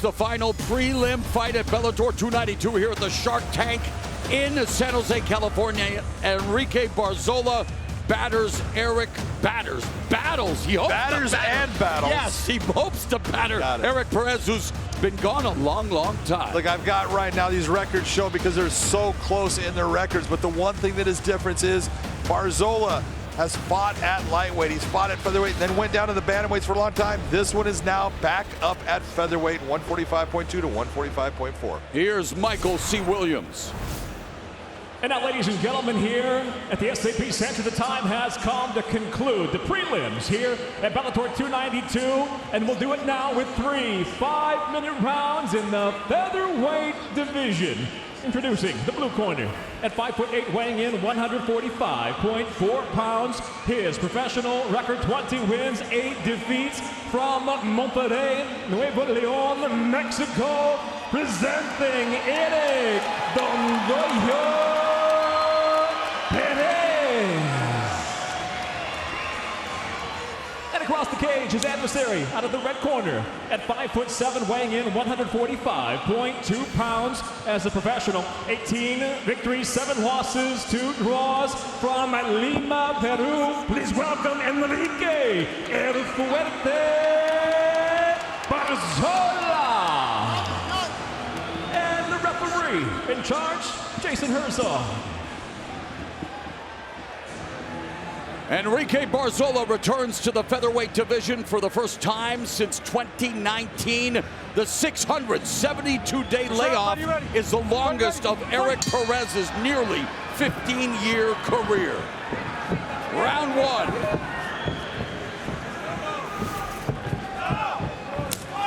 The final prelim fight at Bellator 292 here at the Shark Tank in San Jose, California. Enrique Barzola battles. He hopes batters to batter. And battles. Yes, he hopes to batter Erik Perez, who's been gone a long, long time. Look, I've got right now these records show because they're so close in their records, but the one thing that is different is Barzola has fought at lightweight. He's fought at featherweight, then went down to the bantamweights for a long time. This one is now back up at featherweight, 145.2 to 145.4. Here's Michael C. Williams. And now, ladies and gentlemen, here at the SAP Center, the time has come to conclude the prelims here at Bellator 292. And we'll do it now with 3 5-minute rounds in the featherweight division. Introducing the blue corner at 5'8", weighing in 145.4 pounds. His professional record: 20 wins, 8 defeats. From Monterrey, Nuevo León, Mexico, presenting Erik Perez. And across the cage, his adversary out of the red corner at 5'7", weighing in 145.2 pounds. As a professional, 18 victories, 7 losses, 2 draws. From Lima, Peru, please welcome Enrique Barzola. And the referee in charge, Jason Herzog. Enrique Barzola returns to the featherweight division for the first time since 2019. The 672-day layoff is the longest of Erik Perez's nearly 15-year career. Round 1.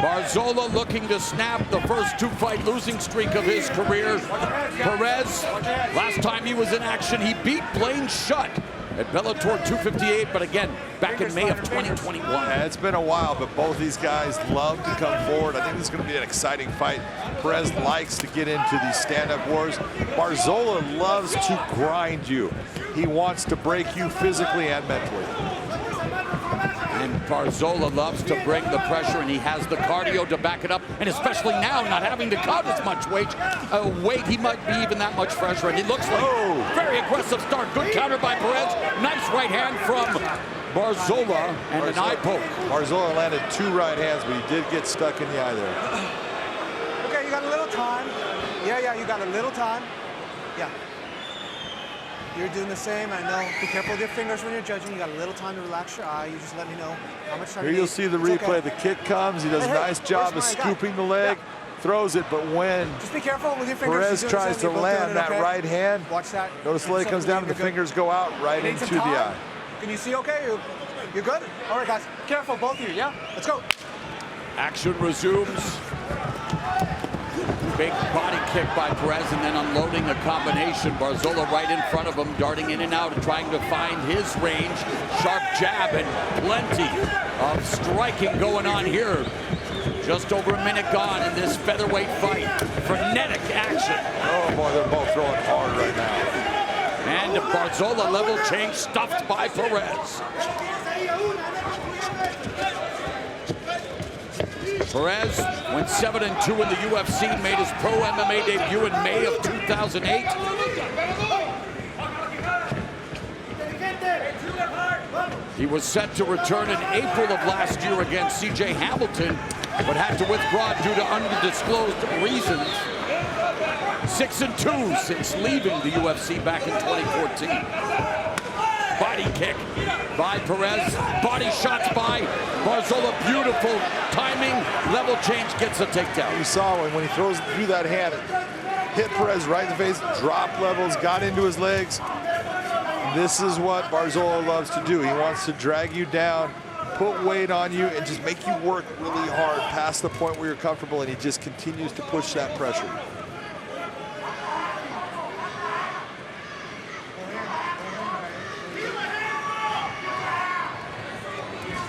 Barzola looking to snap the first 2-fight losing streak of his career. Perez, last time he was in action, he beat Blaine Shutt at Bellator 258, but again, back in May of 2021. Yeah, it's been a while, but both these guys love to come forward. I think this is going to be an exciting fight. Perez likes to get into these stand-up wars. Barzola loves to grind you. He wants to break you physically and mentally. And Barzola loves to bring the pressure, and he has the cardio to back it up, and especially now, not having to cut as much weight, he might be even that much fresher, and he looks like very aggressive start. Good counter by Perez. Nice right hand from Barzola, and an eye poke. Barzola landed 2 right hands, but he did get stuck in the eye there. Okay, you got a little time. Yeah, you got a little time. Yeah. You're doing the same, I know. Be careful with your fingers when you're judging. You got a little time to relax your eye. You just let me know how much time Here you you'll see the replay. The kick comes. He does a nice job of scooping the leg, throws it, but when just be careful with your fingers. Perez tries to land that right hand, watch that. Notice the leg comes down and the fingers go out right into the eye. Can you see okay? You're good? All right, guys. Careful, both of you, yeah? Let's go. Action resumes. Big body kick by Perez, and then unloading a combination. Barzola right in front of him, darting in and out and trying to find his range. Sharp jab and plenty of striking going on here. Just over a minute gone in this featherweight fight. Frenetic action. Oh boy, they're both throwing hard right now. And Barzola level change stuffed by Perez. Perez went 7-2 in the UFC, made his pro MMA debut in May of 2008. He was set to return in April of last year against C.J. Hamilton, but had to withdraw due to undisclosed reasons. 6-2 since leaving the UFC back in 2014. Body kick by Perez, body shots by Barzola, beautiful timing, level change, gets a takedown. You saw when he throws through that hand, it hit Perez right in the face, dropped levels, got into his legs. This is what Barzola loves to do. He wants to drag you down, put weight on you, and just make you work really hard past the point where you're comfortable, and he just continues to push that pressure.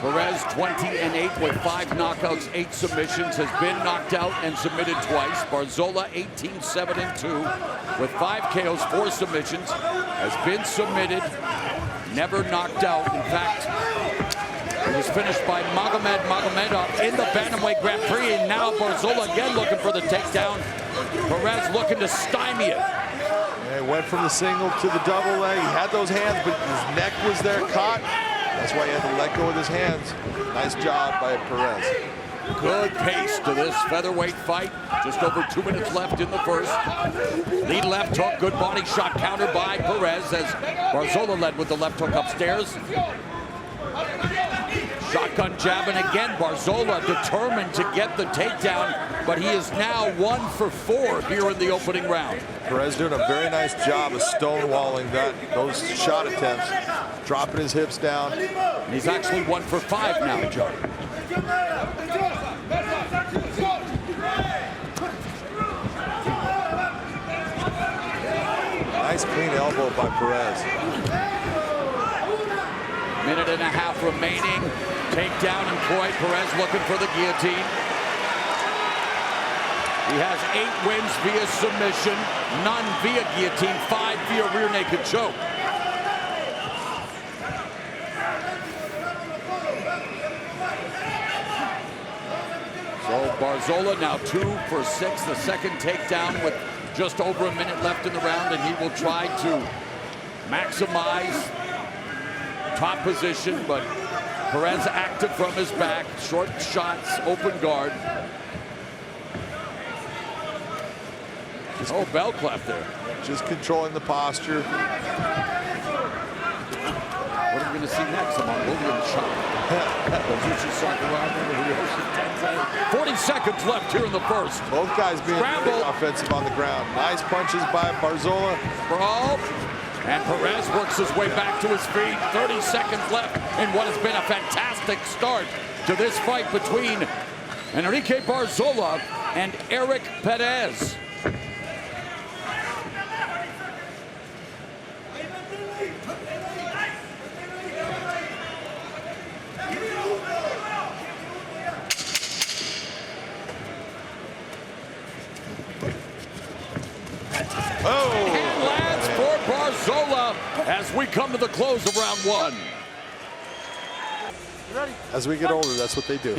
Perez 20-8 with 5 knockouts, 8 submissions, has been knocked out and submitted twice. Barzola 18-7-2 with 5 KOs, 4 submissions, has been submitted, never knocked out. In fact, is finished by Magomedov in the Bantamweight Grand Prix. And now Barzola again looking for the takedown. Perez looking to stymie it. Yeah, he went from the single to the double leg. He had those hands, but his neck was there caught. That's why he had to let go with his hands. Nice job by Perez. Good pace to this featherweight fight. Just over 2 minutes left in the first. Lead left hook, good body shot countered by Perez as Barzola led with the left hook upstairs. Shotgun jab, and again Barzola determined to get the takedown, but he is now 1 for 4 here in the opening round. Perez doing a very nice job of stonewalling those shot attempts, dropping his hips down. And he's actually 1 for 5 now, Joe. Nice clean elbow by Perez. Minute and a half remaining. Takedown employed. Perez looking for the guillotine. He has 8 wins via submission, none via guillotine, 5 via rear naked choke. So Barzola now 2 for 6, the second takedown with just over a minute left in the round, and he will try to maximize top position, but Perez active from his back, short shots, open guard. Oh, bell clap there. Just controlling the posture. What are we going to see next? A Mongolian shot. 40 seconds left here in the first. Both guys being Scramble. offensive on the ground. Nice punches by Barzola. Brawl. And Perez works his way back to his feet. 30 seconds left in what has been a fantastic start to this fight between Enrique Barzola and Erik Perez. And lands for Barzola as we come to the close of round 1. As we get older, that's what they do.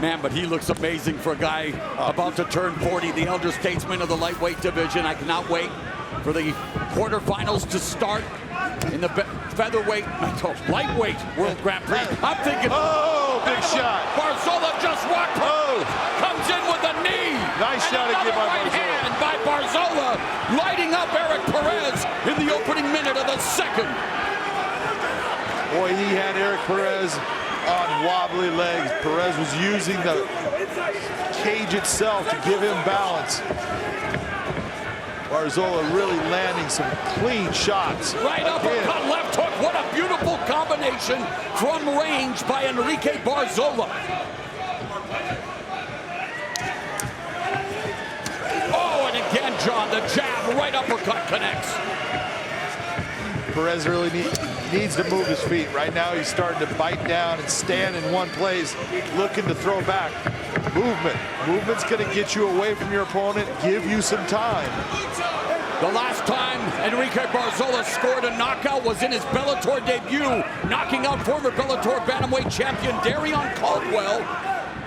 Man, but he looks amazing for a guy about to turn 40, the elder statesman of the lightweight division. I cannot wait for the quarterfinals to start in the featherweight, lightweight World Grand Prix. I'm thinking, oh, big shot. Barzola just walked, comes in with a knee. Nice shot again by right Barzola. hand by Barzola, lighting up Erik Perez in the opening minute of the second. Boy, he had Erik Perez on wobbly legs. Perez was using the cage itself to give him balance. Barzola really landing some clean shots. Right uppercut, left hook. What a beautiful combination from range by Enrique Barzola. Oh, and again, John, the jab, right uppercut connects. Perez really needs to move his feet. Right now, he's starting to bite down and stand in one place, looking to throw back. Movement. Movement's going to get you away from your opponent, give you some time. The last time Enrique Barzola scored a knockout was in his Bellator debut, knocking out former Bellator Bantamweight champion Darion Caldwell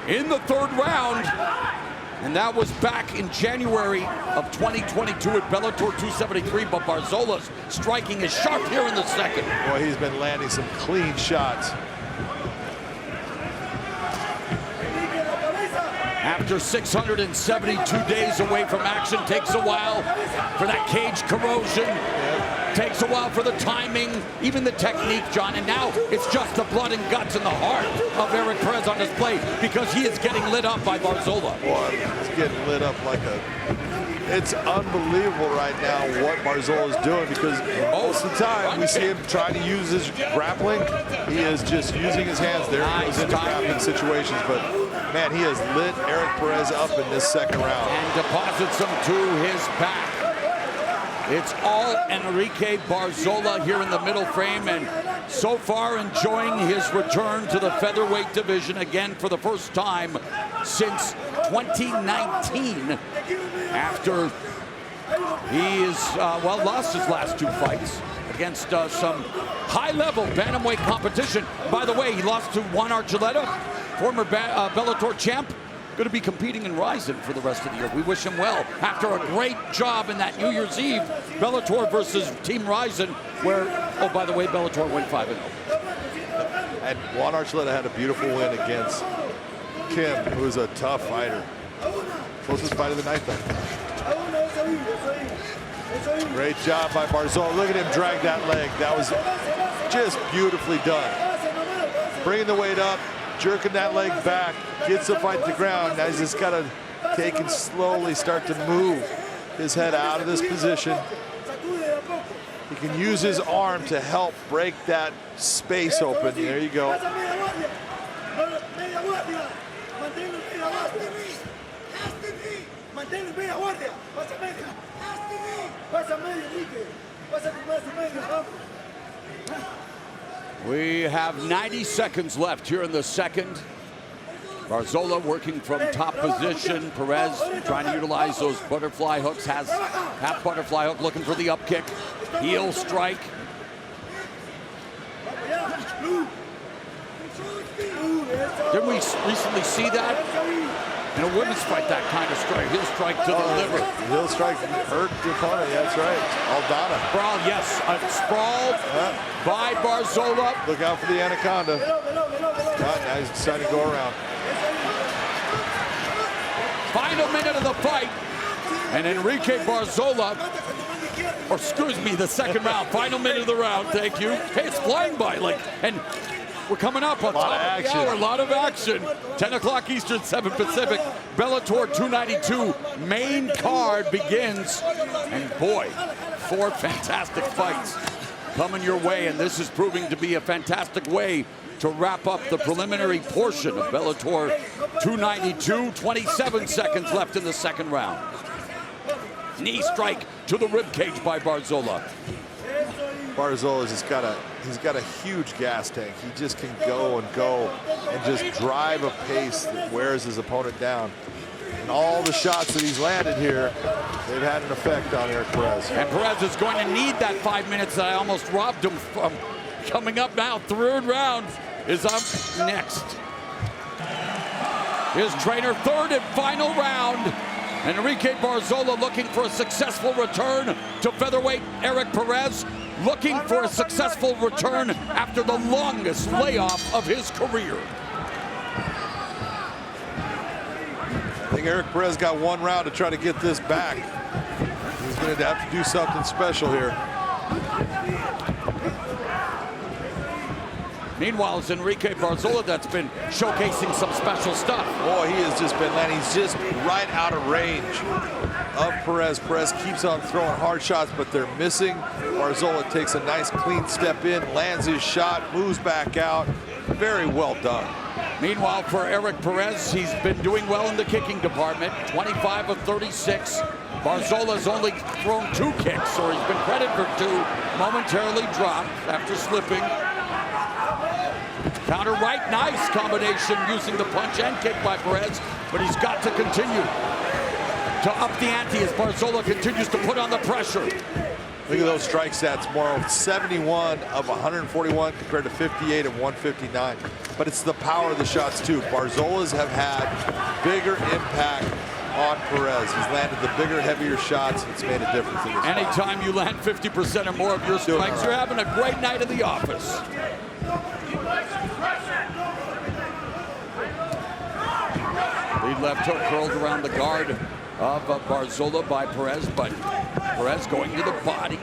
in the 3rd round. And that was back in January of 2022 at Bellator 273, but Barzola's striking is sharp here in the second. Boy, he's been landing some clean shots. After 672 days away from action, takes a while for that cage corrosion. Takes a while for the timing, even the technique, John. And now it's just the blood and guts and the heart of Erik Perez on display because he is getting lit up by Barzola. Boy, he's getting lit up like a... It's unbelievable right now what Barzola is doing because most of the time we see him trying to use his grappling. He is just using his hands there. He goes into grappling situations, but man, he has lit Erik Perez up in this second round. And deposits him to his back. It's all Enrique Barzola here in the middle frame, and so far enjoying his return to the featherweight division again for the first time since 2019, after he is, lost his last 2 fights. against some high-level bantamweight competition. By the way, he lost to Juan Archuleta, former Bellator champ. Going to be competing in Rizin for the rest of the year. We wish him well after a great job in that New Year's Eve Bellator versus Team Rizin, where, oh, by the way, Bellator went 5-0. And Juan Archuleta had a beautiful win against Kim, who's a tough fighter. Closest fight of the night, then. Great job by Barzola. Look at him drag that leg. That was just beautifully done. Bringing the weight up, jerking that leg back, gets the fight to the ground. Now he's just got to take and slowly start to move his head out of this position. He can use his arm to help break that space open. There you go. We have 90 seconds left here in the second. Barzola working from top position. Perez trying to utilize those butterfly hooks. Has half butterfly hook, looking for the up kick. Heel strike. Didn't we recently see that? In a women's fight, that kind of strike. Heel strike to the liver. Heel strike hurt the opponent. Yeah, that's right. Aldana. Sprawl, yes. A sprawl by Barzola. Look out for the anaconda. Now he's deciding to go around. Final minute of the fight. And Enrique Barzola, or excuse me, the second round. Final minute of the round. Thank you. Hey, it's flying by. And we're coming up on top of the hour. A lot of action. 10 o'clock Eastern, 7 Pacific. Bellator 292 main card begins. And boy, 4 fantastic fights coming your way. And this is proving to be a fantastic way to wrap up the preliminary portion of Bellator 292. 27 seconds left in the second round. Knee strike to the ribcage by Barzola. Barzola's just got a huge gas tank. He just can go and go and just drive a pace that wears his opponent down. And all the shots that he's landed here, they've had an effect on Erik Perez. And Perez is going to need that 5 minutes that I almost robbed him from. Coming up now, third round is up next. His trainer, third and final round. Enrique Barzola looking for a successful return to featherweight. Erik Perez looking for a successful return after the longest layoff of his career. I think Erik Perez got 1 round to try to get this back. He's going to have to do something special here. Meanwhile, it's Enrique Barzola that's been showcasing some special stuff. Boy, he has just been landing. He's just right out of range of Perez. Perez keeps on throwing hard shots, but they're missing. Barzola takes a nice clean step in, lands his shot, moves back out. Very well done. Meanwhile, for Erik Perez, he's been doing well in the kicking department. 25 of 36. Barzola's only thrown 2 kicks, or he's been credited for 2. Momentarily dropped after slipping. Counter right, nice combination using the punch and kick by Perez, but he's got to continue to up the ante as Barzola continues to put on the pressure. Look at those strike stats, Morrow. 71 of 141 compared to 58 of 159. But it's the power of the shots, too. Barzola's have had bigger impact on Perez. He's landed the bigger, heavier shots. It's made a difference in this fight. Anytime you land 50% or more of your strikes, you're having a great night in the office. Lead left hook curled around the guard of Barzola by Perez, but Perez going to the body.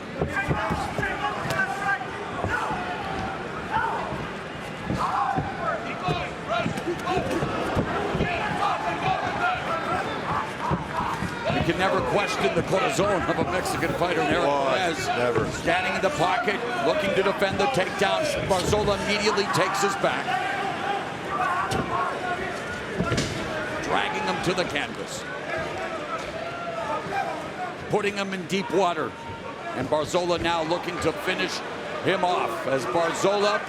You can never question the cortisone of a Mexican fighter, Erik Perez. Never. Standing in the pocket, looking to defend the takedown. Barzola immediately takes his back. Dragging him to the canvas. Putting him in deep water. And Barzola now looking to finish him off. As Barzola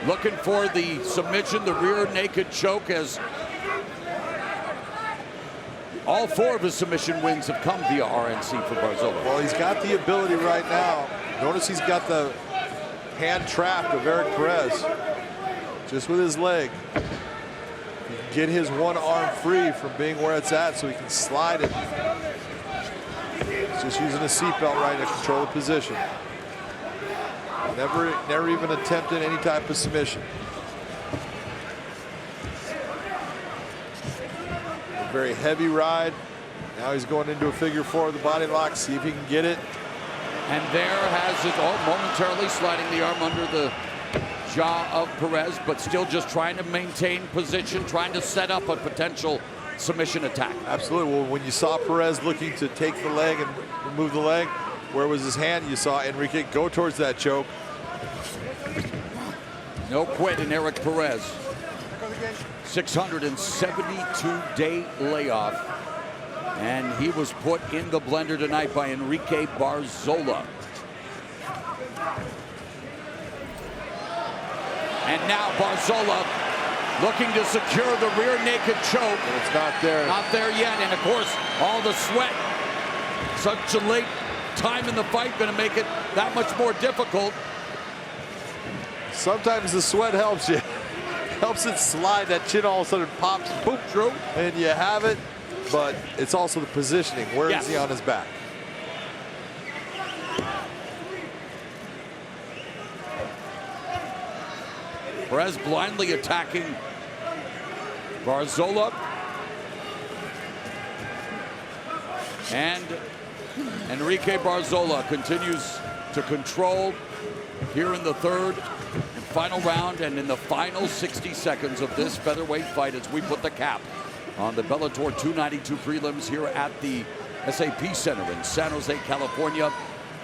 looking for the submission, the rear naked choke, as all 4 of his submission wins have come via RNC for Barzola. Well, he's got the ability right now. Notice he's got the hand trapped of Erik Perez. Just with his leg. He can get his one arm free from being where it's at so he can slide it. He's just using a seatbelt right to control the position. Never even attempted any type of submission. A very heavy ride. Now he's going into a figure four of the body lock. See if he can get it. And there has it, momentarily sliding the arm under the jaw of Perez, but still just trying to maintain position, trying to set up a potential submission attack. Absolutely. Well, when you saw Perez looking to take the leg and remove the leg, where was his hand? You saw Enrique go towards that choke. No quit in Erik Perez. 672-day layoff. And he was put in the blender tonight by Enrique Barzola. And now Barzola looking to secure the rear naked choke. It's not there. Not there yet. And of course, all the sweat. Such a late time in the fight going to make it that much more difficult. Sometimes the sweat helps you. Helps it slide. That chin all of a sudden pops. Boop. True. And you have it. But it's also the positioning. Where is he on his back? Perez blindly attacking Barzola. And Enrique Barzola continues to control here in the third and final round and in the final 60 seconds of this featherweight fight as we put the cap on the Bellator 292 prelims here at the SAP Center in San Jose, California.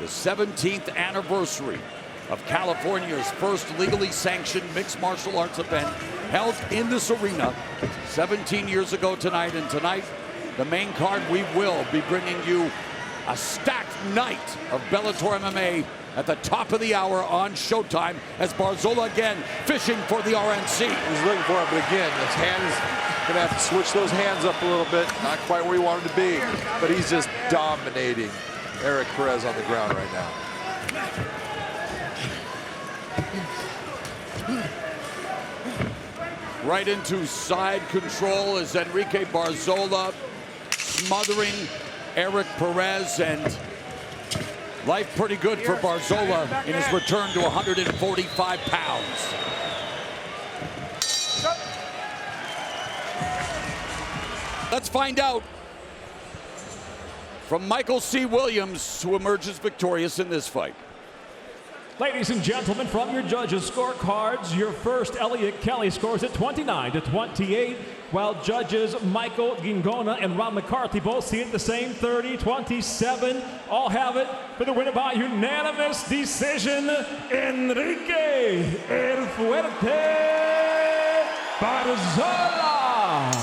The 17th anniversary of California's first legally sanctioned mixed martial arts event held in this arena 17 years ago tonight. And tonight, the main card, we will be bringing you a stacked night of Bellator MMA at the top of the hour on Showtime as Barzola again fishing for the RNC. He's looking for it, but again, his hands gonna have to switch those hands up a little bit. Not quite where he wanted to be, but he's just dominating Erik Perez on the ground right now. Right into side control is Enrique Barzola smothering Erik Perez, and life pretty good for Barzola in his return to 145 pounds. Let's find out from Michael C. Williams, who emerges victorious in this fight. Ladies and gentlemen, from your judges' scorecards, your first, Elliot Kelly, scores at 29-28, while judges Michael Gingona and Ron McCarthy both see it the same, 30-27. All have it for the winner by unanimous decision, Enrique El Fuerte Barzola.